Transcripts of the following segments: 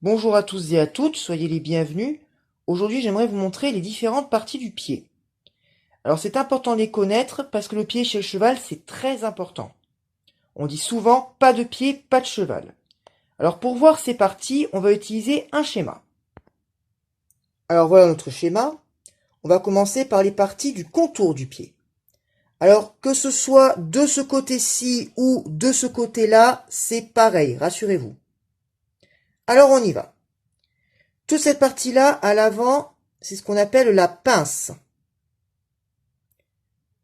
Bonjour à tous et à toutes, soyez les bienvenus. Aujourd'hui, j'aimerais vous montrer les différentes parties du pied. Alors, c'est important de les connaître parce que le pied chez le cheval, c'est très important. On dit souvent pas de pied, pas de cheval. Alors, pour voir ces parties, on va utiliser un schéma. Alors, voilà notre schéma. On va commencer par les parties du contour du pied. Alors, que ce soit de ce côté-ci ou de ce côté-là, c'est pareil, rassurez-vous. Alors, on y va. Toute cette partie-là, à l'avant, c'est ce qu'on appelle la pince.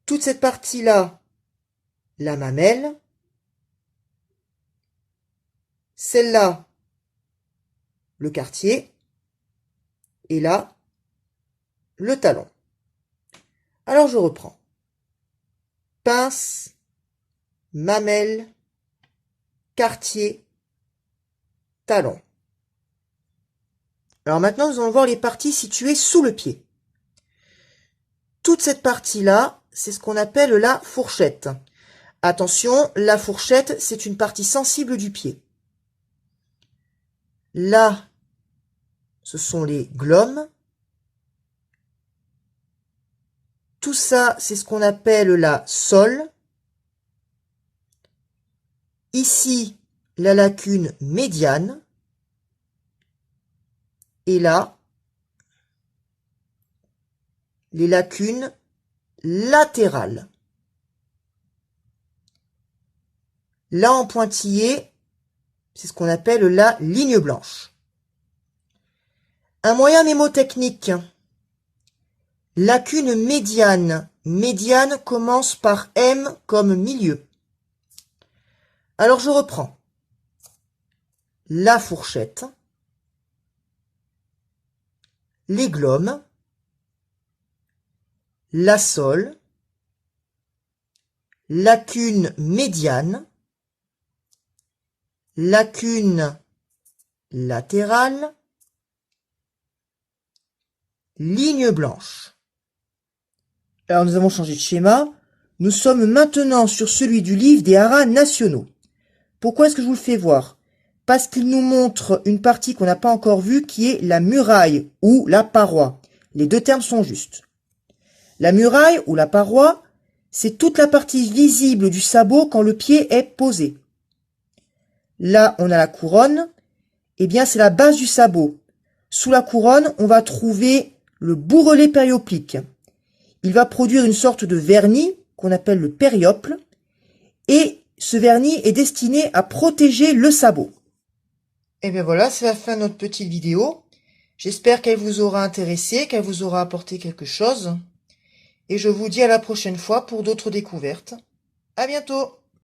Toute cette partie-là, la mamelle. Celle-là, le quartier. Et là, le talon. Alors, je reprends. Pince, mamelle, quartier, talon. Alors maintenant, nous allons voir les parties situées sous le pied. Toute cette partie-là, c'est ce qu'on appelle la fourchette. Attention, la fourchette, c'est une partie sensible du pied. Là, ce sont les glomes. Tout ça, c'est ce qu'on appelle la sole. Ici, la lacune médiane. Et là, les lacunes latérales. Là, en pointillé, c'est ce qu'on appelle la ligne blanche. Un moyen mémotechnique. Lacune médiane. Médiane commence par M comme milieu. Alors, je reprends. La fourchette. Les glomes. La sole. Lacune médiane. Lacune latérale. Ligne blanche. Alors nous avons changé de schéma. Nous sommes maintenant sur celui du livre des haras nationaux. Pourquoi est-ce que je vous le fais voir? Parce qu'il nous montre une partie qu'on n'a pas encore vue qui est la muraille ou la paroi. Les deux termes sont justes. La muraille ou la paroi, c'est toute la partie visible du sabot quand le pied est posé. Là, on a la couronne. Eh bien, c'est la base du sabot. Sous la couronne, on va trouver le bourrelet périoplique. Il va produire une sorte de vernis qu'on appelle le périople. Et ce vernis est destiné à protéger le sabot. Et bien voilà, c'est la fin de notre petite vidéo. J'espère qu'elle vous aura intéressé, qu'elle vous aura apporté quelque chose. Et je vous dis à la prochaine fois pour d'autres découvertes. À bientôt!